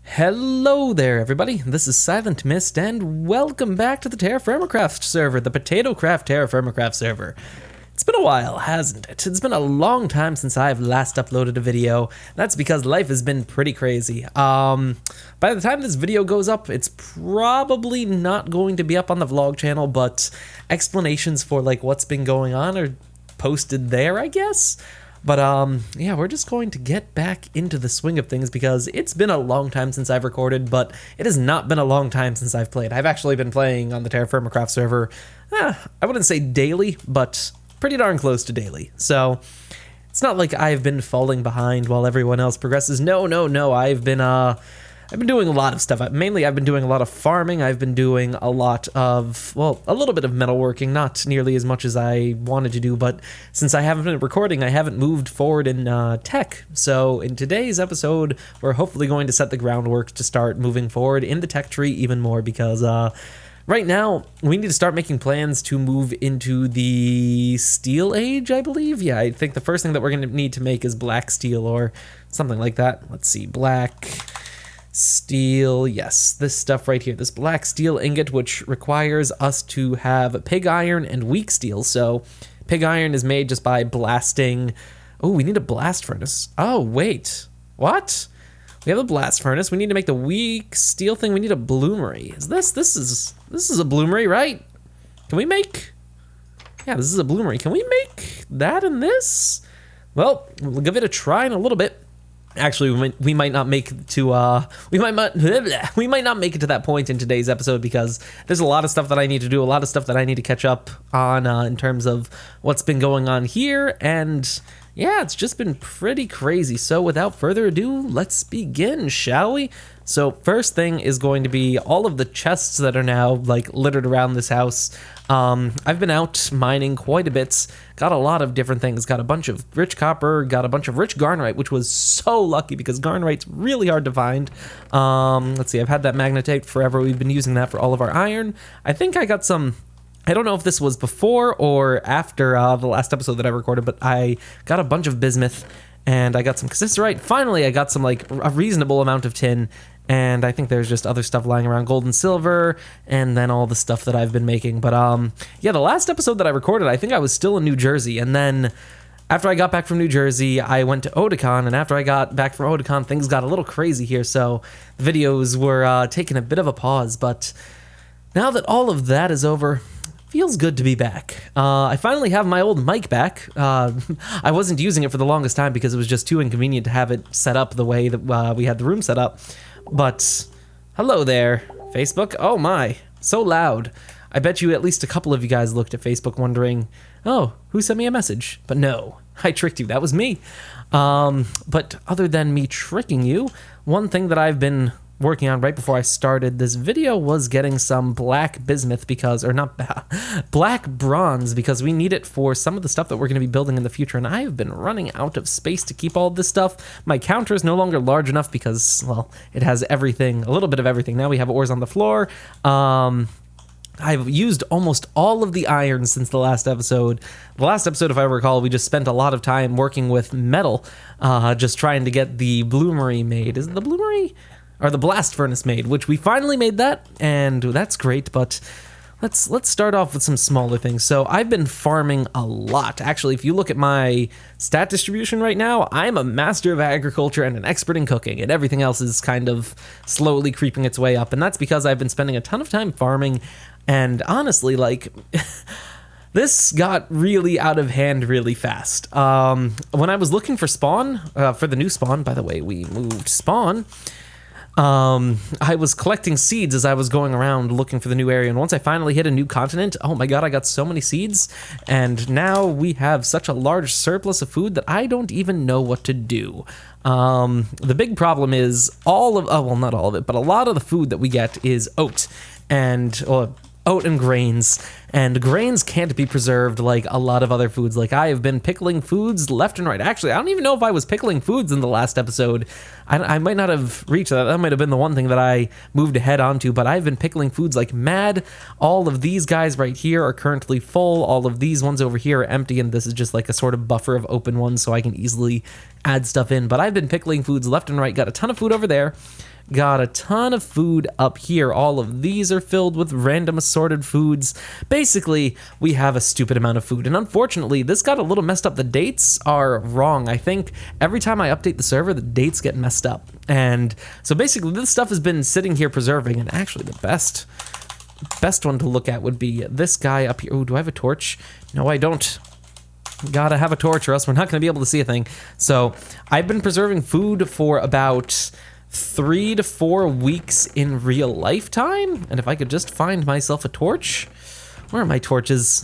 Hello there, everybody. This is Silent Mist, and welcome back to the Terraformacraft server, the Potatocraft Terraformacraft server. It's been a while, hasn't it? It's been a long time since I've last uploaded a video. That's because life has been pretty crazy. By the time this video goes up, it's probably not going to be up on the vlog channel, but explanations for like what's been going on are posted there, I guess. But yeah, we're just going to get back into the swing of things because it's been a long time since I've recorded, but it has not been a long time since I've played. I've actually been playing on the Terraformacraft server, I wouldn't say daily, but pretty darn close to daily. So it's not like I've been falling behind while everyone else progresses. No, I've been doing a lot of stuff. Mainly, I've been doing a lot of farming. I've been doing a lot of, well, a little bit of metalworking, not nearly as much as I wanted to do, but since I haven't been recording, I haven't moved forward in tech. So in today's episode, we're hopefully going to set the groundwork to start moving forward in the tech tree even more because right now, we need to start making plans to move into the steel age, I believe. Yeah, I think the first thing that we're going to need to make is black steel or something like that. Let's see, black steel, yes, this stuff right here, this black steel ingot, which requires us to have pig iron and weak steel. So pig iron is made just by blasting. Oh, we need a blast furnace. Oh, wait, what? We have a blast furnace. We need to make the weak steel thing. We need a bloomery. Is this is a bloomery, right? Can we make? Yeah, this is a bloomery. Can we make that in this? Well, we'll give it a try in a little bit. Actually, we might not make it to we might not make it to that point in today's episode because there's a lot of stuff that I need to do, a lot of stuff that I need to catch up on in terms of what's been going on here, and yeah, it's just been pretty crazy. So without further ado, let's begin, shall we? So first thing is going to be all of the chests that are now like littered around this house. I've been out mining quite a bit, got a lot of different things, got a bunch of rich copper, got a bunch of rich garnerite, which was so lucky because garnerite's really hard to find. Let's see, I've had that magnetite forever. We've been using that for all of our iron. I think I got some, I don't know if this was before or after the last episode that I recorded, but I got a bunch of bismuth and I got some cassiterite. Finally, I got some like a reasonable amount of tin. And I think there's just other stuff lying around, gold and silver, and then all the stuff that I've been making. But yeah, the last episode that I recorded, I think I was still in New Jersey. And then after I got back from New Jersey, I went to Otakon. And after I got back from Otakon, things got a little crazy here. So the videos were taking a bit of a pause. But now that all of that is over, feels good to be back. I finally have my old mic back. I wasn't using it for the longest time because it was just too inconvenient to have it set up the way that we had the room set up. But hello there, Facebook. Oh my, so loud. I bet you at least a couple of you guys looked at Facebook wondering, oh, who sent me a message? But no, I tricked you. That was me. But other than me tricking you, one thing that I've been working on right before I started this video was getting some black bismuth because, or not, black bronze because we need it for some of the stuff that we're going to be building in the future. And I have been running out of space to keep all of this stuff. My counter is no longer large enough because, well, it has everything, a little bit of everything. Now we have ores on the floor. I've used almost all of the iron since the last episode. The last episode, if I recall, we just spent a lot of time working with metal, just trying to get the bloomery made. Is it the bloomery? Or the blast furnace made, which we finally made that, and that's great, but let's start off with some smaller things. So I've been farming a lot. Actually, if you look at my stat distribution right now, I'm a master of agriculture and an expert in cooking, and everything else is kind of slowly creeping its way up, and that's because I've been spending a ton of time farming, and honestly, like, this got really out of hand really fast. When I was looking for spawn, for the new spawn, by the way, we moved spawn, I was collecting seeds as I was going around looking for the new area, and once I finally hit a new continent, oh my god, I got so many seeds, and now we have such a large surplus of food that I don't even know what to do. The big problem is well, not all of it, but a lot of the food that we get is oat, and oat and grains, and grains can't be preserved like a lot of other foods. Like, I have been pickling foods left and right. Actually, I don't even know if I was pickling foods in the last episode. I might not have reached that. That might have been the one thing that I moved ahead onto, but I've been pickling foods like mad. All of these guys right here are currently full. All of these ones over here are empty, and this is just like a sort of buffer of open ones so I can easily add stuff in. But I've been pickling foods left and right. Got a ton of food over there. got a ton of food up here. All of these are filled with random assorted foods. Basically, we have a stupid amount of food, and unfortunately, this got a little messed up. The dates are wrong. I think every time I update the server, the dates get messed up. And so basically, this stuff has been sitting here preserving, and actually the best one to look at would be this guy up here. Oh, do I have a torch? No, I don't. Gotta have a torch or else we're not gonna be able to see a thing. So I've been preserving food for about 3 to 4 weeks in real life time. And if I could just find myself a torch. Where are my torches?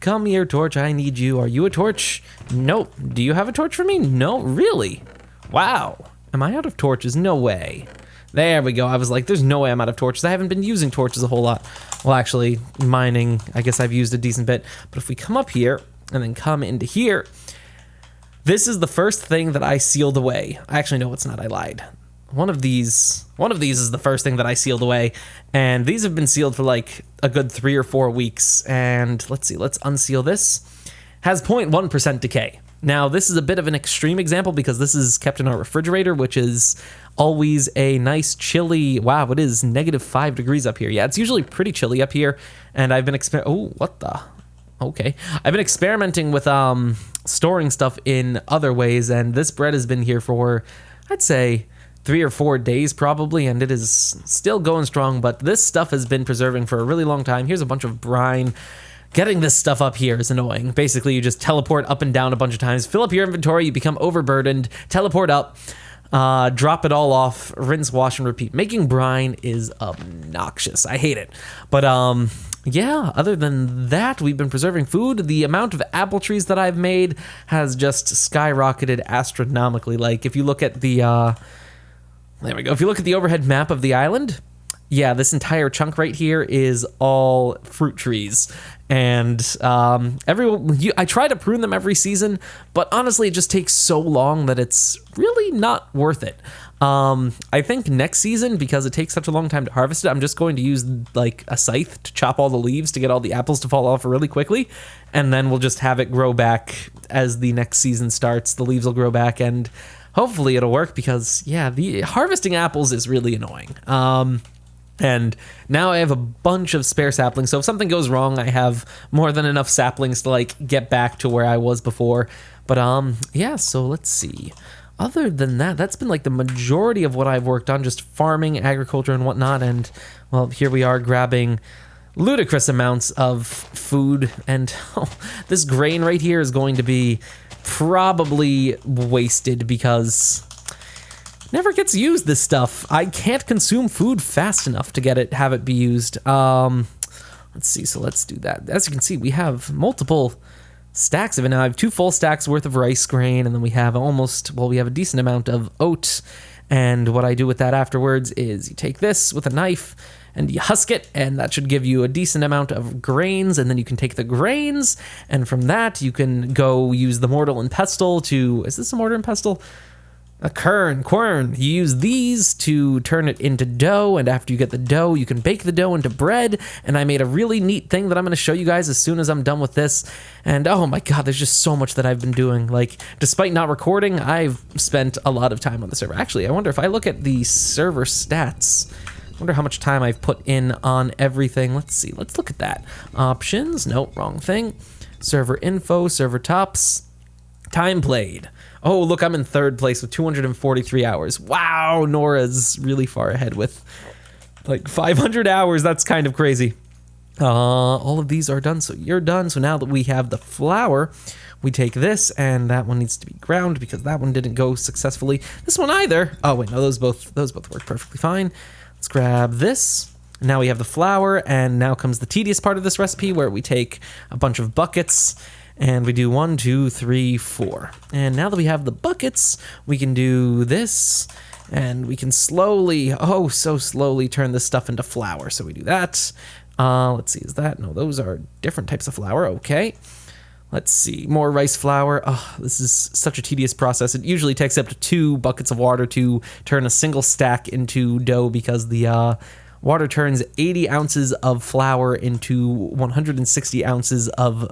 Come here, torch, I need you. Are you a torch? Nope. Do you have a torch for me? No, really? Wow. Am I out of torches? No way. There we go. I was like, there's no way I'm out of torches. I haven't been using torches a whole lot. Well, actually, mining, I guess I've used a decent bit. But if we come up here and then come into here, this is the first thing that I sealed away. Actually, no, it's not. I lied. One of these is the first thing that I sealed away. And these have been sealed for like a good 3 or 4 weeks. And let's see, let's unseal this. Has 0.1% decay. Now, this is a bit of an extreme example because this is kept in our refrigerator, which is always a nice chilly, wow, it is -5 degrees up here. Yeah, it's usually pretty chilly up here. And I've been oh, what the? Okay. I've been experimenting with storing stuff in other ways, and this bread has been here for, I'd say, 3 or 4 days probably, and it is still going strong, but this stuff has been preserving for a really long time. Here's a bunch of brine. Getting this stuff up here is annoying. Basically, you just teleport up and down a bunch of times, fill up your inventory, you become overburdened, teleport up, drop it all off, rinse, wash, and repeat. Making brine is obnoxious. I hate it. But, yeah, other than that, we've been preserving food. The amount of apple trees that I've made has just skyrocketed astronomically. Like, if you look at the, there we go. If you look at the overhead map of the island, yeah, this entire chunk right here is all fruit trees. And I try to prune them every season, but honestly, it just takes so long that it's really not worth it. I think next season, because it takes such a long time to harvest it, I'm just going to use like a scythe to chop all the leaves to get all the apples to fall off really quickly. And then we'll just have it grow back as the next season starts. The leaves will grow back and hopefully it'll work because, yeah, the harvesting apples is really annoying. And now I have a bunch of spare saplings, so if something goes wrong, I have more than enough saplings to, like, get back to where I was before. But, yeah, so let's see. Other than that, that's been, like, the majority of what I've worked on, just farming, agriculture, and whatnot. And, well, here we are grabbing ludicrous amounts of food. And this grain right here is going to be probably wasted because never gets used, this stuff. I can't consume food fast enough to have it be used. Let's see, so let's do that. As you can see, we have multiple stacks of it now. I have 2 full stacks worth of rice grain, and then we have we have a decent amount of oat. And what I do with that afterwards is you take this with a knife and you husk it, and that should give you a decent amount of grains, and then you can take the grains, and from that you can go use the mortar and pestle to, is this a mortar and pestle? A quern. You use these to turn it into dough, and after you get the dough, you can bake the dough into bread, and I made a really neat thing that I'm going to show you guys as soon as I'm done with this, and oh my god, there's just so much that I've been doing. Like, despite not recording, I've spent a lot of time on the server. Actually, I wonder if I look at the server stats, I wonder how much time I've put in on everything. Let's see, let's look at that. Options, nope, wrong thing. Server info, server tops, time played. Oh, look, I'm in 3rd place with 243 hours. Wow, Nora's really far ahead with like 500 hours. That's kind of crazy. All of these are done, so you're done. So now that we have the flour, we take this, and that one needs to be ground because that one didn't go successfully. This one either. Oh, wait, no, those both work perfectly fine. Let's grab this. Now we have the flour, and now comes the tedious part of this recipe where we take a bunch of buckets and we do 1, 2, 3, 4. And now that we have the buckets, we can do this, and we can slowly, oh, so slowly turn this stuff into flour. So we do that. Let's see, is that? No, those are different types of flour. Okay. Let's see, more rice flour. Oh, this is such a tedious process. It usually takes up to 2 buckets of water to turn a single stack into dough because the water turns 80 ounces of flour into 160 ounces of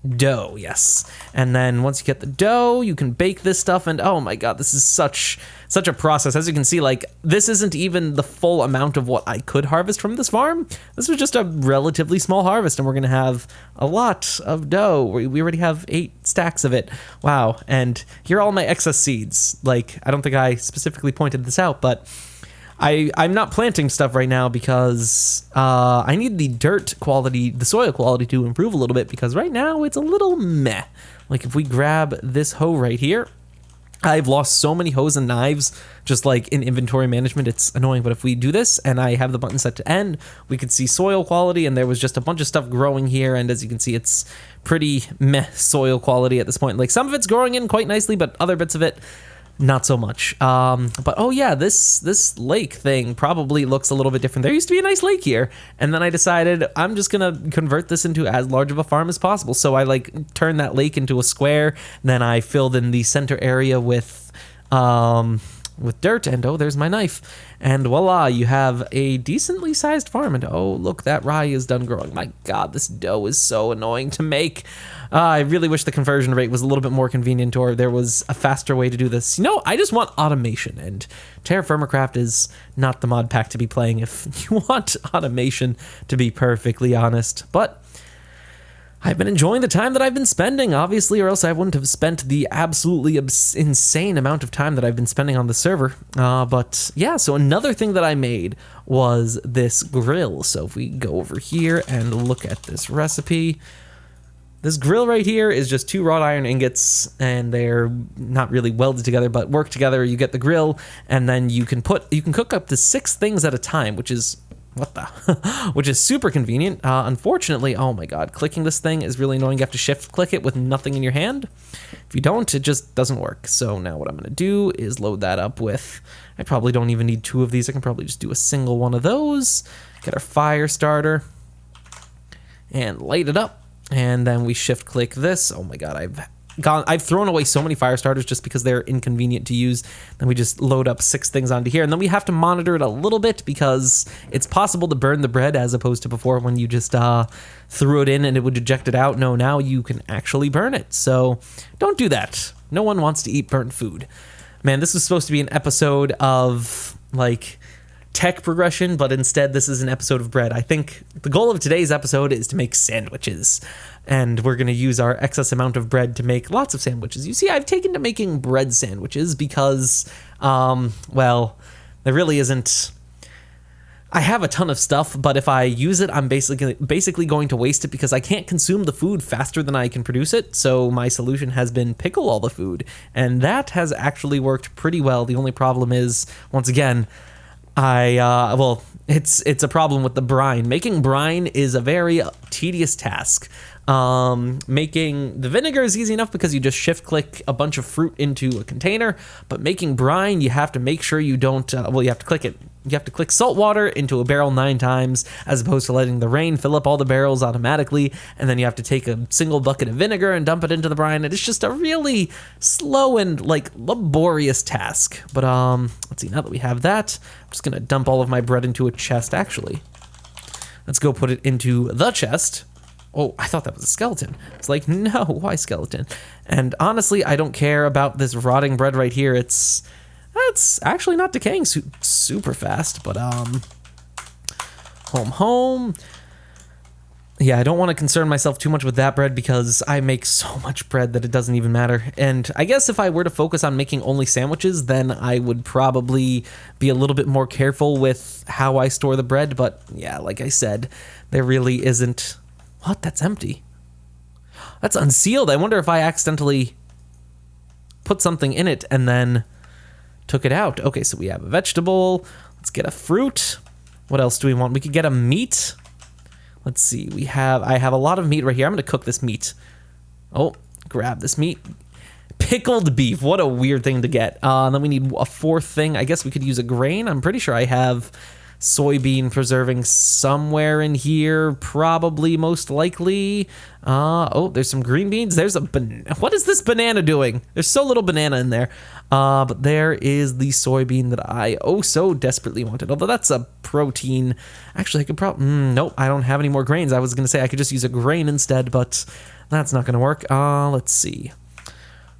Dough, yes. And then once you get the dough, you can bake this stuff, and oh my god, this is such a process. As you can see, like, this isn't even the full amount of what I could harvest from this farm. This was just a relatively small harvest, and we're gonna have a lot of dough. We already have 8 stacks of it. Wow. And here are all my excess seeds. Like, I don't think I specifically pointed this out, but I'm not planting stuff right now because I need the dirt quality, the soil quality to improve a little bit, because right now it's a little meh. Like, if we grab this hoe right here, I've lost so many hoes and knives just like in inventory management, it's annoying. But if we do this and I have the button set to end, we could see soil quality, and there was just a bunch of stuff growing here, and as you can see, it's pretty meh soil quality at this point. Like, some of it's growing in quite nicely, but other bits of it, not so much. But oh yeah, this lake thing probably looks a little bit different. There used to be a nice lake here, and then I decided I'm just gonna convert this into as large of a farm as possible. So I like turned that lake into a square, and then I filled in the center area with dirt, and oh, there's my knife, and voila, you have a decently sized farm. And oh, look, that rye is done growing. My god, this dough is so annoying to make. I really wish the conversion rate was a little bit more convenient, or there was a faster way to do this. You know, I just want automation, and Terra Firmacraft is not the mod pack to be playing if you want automation, to be perfectly honest. But I've been enjoying the time that I've been spending, obviously, or else I wouldn't have spent the absolutely insane amount of time that I've been spending on the server. But yeah, so another thing that I made was this grill. So if we go over here and look at this recipe, this grill right here is just 2 wrought iron ingots, and they're not really welded together, but work together. You get the grill, and then you can cook up to 6 things at a time, which is which is super convenient. Unfortunately, oh my god, clicking this thing is really annoying. You have to shift click it with nothing in your hand. If you don't, it just doesn't work. So now what I'm gonna do is load that up with, I probably don't even need 2 of these. I can probably just do a single one of those, get our fire starter, and light it up. And then we shift click this. Oh my god, I've thrown away so many fire starters just because they're inconvenient to use. Then we just load up 6 things onto here, and then we have to monitor it a little bit because it's possible to burn the bread, as opposed to before when you just threw it in and it would eject it out. No, now you can actually burn it. So don't do that. No one wants to eat burnt food. Man, this was supposed to be an episode of like tech progression, but instead this is an episode of bread. I think the goal of today's episode is to make sandwiches, and we're going to use our excess amount of bread to make lots of sandwiches. You see, I've taken to making bread sandwiches because, well, there really isn't, I have a ton of stuff, but if I use it, I'm basically going to waste it because I can't consume the food faster than I can produce it. So my solution has been pickle all the food, and that has actually worked pretty well. The only problem is, once again, well, it's a problem with the brine. Making brine is a very tedious task. Making the vinegar is easy enough because you just shift click a bunch of fruit into a container, but making brine, you have to make sure you don't, well, you have to click it. You have to click salt water into a barrel 9 times, as opposed to letting the rain fill up all the barrels automatically, and then you have to take a single bucket of vinegar and dump it into the brine, and it's just a really slow and, like, laborious task. But, let's see, now that we have that, I'm just gonna dump all of my bread into a chest, actually. Let's go put it into the chest. Oh, I thought that was a skeleton. It's like, no, why skeleton? And honestly, I don't care about this rotting bread right here. It's actually not decaying super fast, but home. Yeah, I don't want to concern myself too much with that bread because I make so much bread that it doesn't even matter. And I guess if I were to focus on making only sandwiches, then I would probably be a little bit more careful with how I store the bread. But yeah, like I said, there really isn't. What? That's empty. That's unsealed. I wonder if I accidentally put something in it and then took it out. Okay, so we have a vegetable. Let's get a fruit. What else do we want? We could get a meat. Let's see. I have a lot of meat right here. I'm going to cook this meat. Oh, grab this meat. Pickled beef. What a weird thing to get. Then we need a 4th thing. I guess we could use a grain. I'm pretty sure I have soybean preserving somewhere in here, probably, most likely. Oh, there's some green beans. There's a banana. What is this banana doing? There's so little banana in there. But there is the soybean that I so desperately wanted. Although that's a protein. Actually, I could probably, nope, I don't have any more grains. I was going to say I could just use a grain instead, but That's not going to work. Let's see.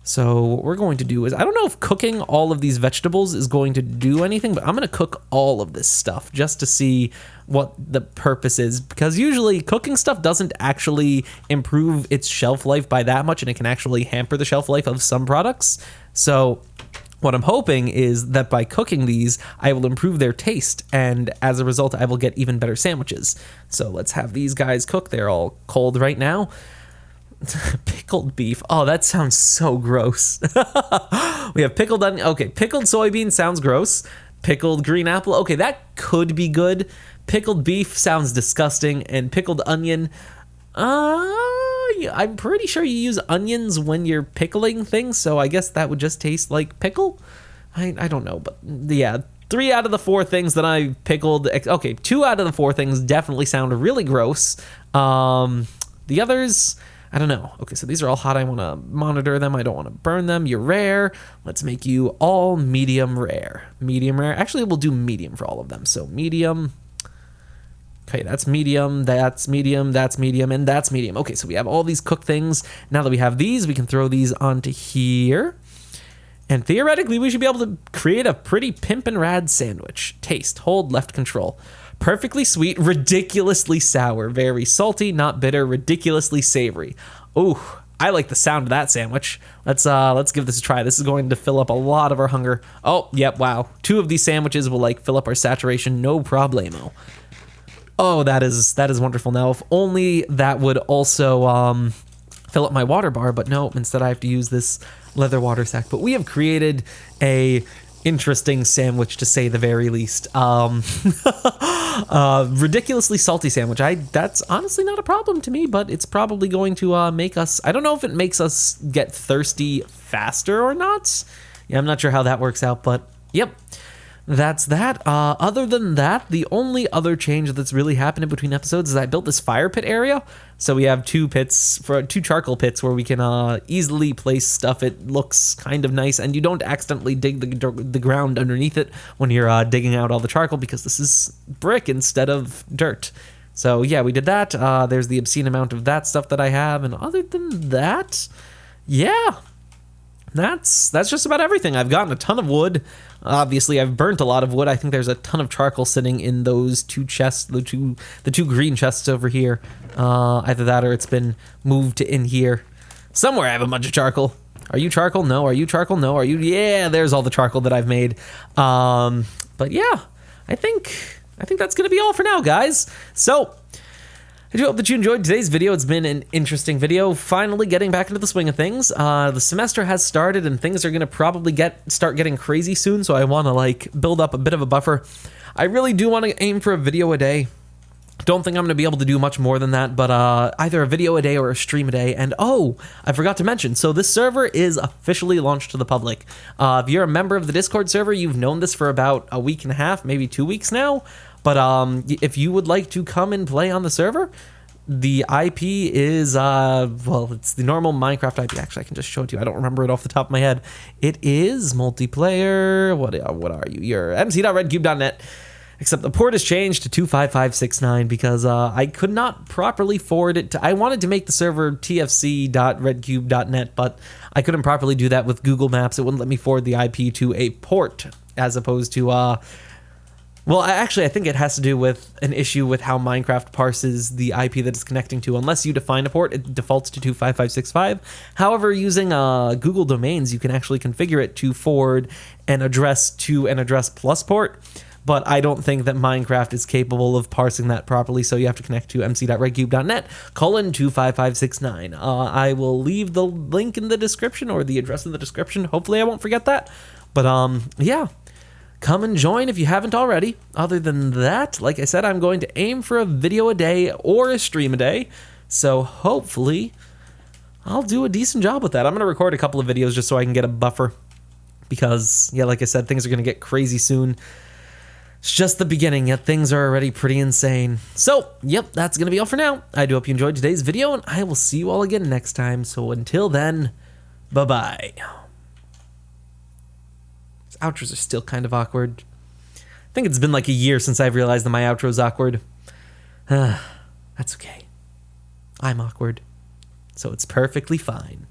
So what we're going to do is, I don't know if cooking all of these vegetables is going to do anything, but I'm going to cook all of this stuff just to see what the purpose is, because usually cooking stuff doesn't actually improve its shelf life by that much, and it can actually hamper the shelf life of some products. So what I'm hoping is that by cooking these, I will improve their taste, and as a result, I will get even better sandwiches. So let's have these guys cook. They're all cold right now. Pickled beef. Oh, that sounds so gross. We have pickled onion. Okay, pickled soybean sounds gross. Pickled green apple. Okay, that could be good. Pickled beef sounds disgusting. And pickled onion. I'm pretty sure you use onions when you're pickling things, so I guess that would just taste like pickle. I don't know, but yeah. 3 out of the 4 things that I pickled. Okay, 2 out of the 4 things definitely sound really gross. The others, I don't know. Okay, so these are all hot. I want to monitor them. I don't want to burn them. You're rare. Let's make you all medium rare. Medium rare. Actually, we'll do medium for all of them. So medium. Okay, that's medium, that's medium, that's medium, and that's medium. Okay, so we have all these cooked things. Now that we have these, we can throw these onto here. And theoretically, we should be able to create a pretty pimpin' rad sandwich. Taste, hold, left control. Perfectly sweet, ridiculously sour, very salty, not bitter, ridiculously savory. Ooh, I like the sound of that sandwich. Let's give this a try. This is going to fill up a lot of our hunger. Oh, yep, wow. 2 of these sandwiches will like fill up our saturation, no problemo. Oh, that is wonderful. Now, if only that would also fill up my water bar, but no, instead I have to use this leather water sack. But we have created a interesting sandwich, to say the very least. Ridiculously salty sandwich. That's honestly not a problem to me, but it's probably going to make us, I don't know if it makes us get thirsty faster or not. Yeah, I'm not sure how that works out, but yep. That's that. Other than that, the only other change that's really happened in between episodes is I built this fire pit area. So we have 2 charcoal pits where we can easily place stuff. It looks kind of nice, and you don't accidentally dig the ground underneath it when you're digging out all the charcoal, because this is brick instead of dirt. So yeah, we did that. There's the obscene amount of that stuff that I have, and other than that, yeah. That's just about everything. I've gotten a ton of wood. Obviously, I've burnt a lot of wood. I think there's a ton of charcoal sitting in those 2 chests, the two green chests over here. Either that or it's been moved to in here. Somewhere I have a bunch of charcoal. Are you charcoal? No. Are you charcoal? No. Are you? Yeah, there's all the charcoal that I've made. But yeah, I think that's going to be all for now, guys. So I do hope that you enjoyed today's video. It's been an interesting video. Finally getting back into the swing of things. The semester has started and things are going to probably start getting crazy soon, so I want to like build up a bit of a buffer. I really do want to aim for a video a day. Don't think I'm going to be able to do much more than that, but either a video a day or a stream a day. And oh, I forgot to mention, so this server is officially launched to the public. If you're a member of the Discord server, you've known this for about a week and a half, maybe 2 weeks now. But if you would like to come and play on the server, the IP is, well, it's the normal Minecraft IP. Actually, I can just show it to you. I don't remember it off the top of my head. It is multiplayer. What are you? You're mc.redcube.net. Except the port has changed to 25569 because I could not properly forward it to... I wanted to make the server tfc.redcube.net, but I couldn't properly do that with Google Maps. It wouldn't let me forward the IP to a port as opposed to... well, actually, I think it has to do with an issue with how Minecraft parses the IP that it's connecting to. Unless you define a port, it defaults to 25565. However, using Google Domains, you can actually configure it to forward an address to an address plus port. But I don't think that Minecraft is capable of parsing that properly, so you have to connect to mc.redcube.net:25569. I will leave the link in the description, or the address in the description. Hopefully I won't forget that. But yeah. Come and join if you haven't already. Other than that, like I said, I'm going to aim for a video a day or a stream a day. So hopefully I'll do a decent job with that. I'm going to record a couple of videos just so I can get a buffer. Because, yeah, like I said, things are going to get crazy soon. It's just the beginning, yet things are already pretty insane. So, yep, that's going to be all for now. I do hope you enjoyed today's video, and I will see you all again next time. So until then, bye-bye. Outros are still kind of awkward. I think it's been like a year since I've realized that my outro's awkward. That's okay. I'm awkward. so it's perfectly fine.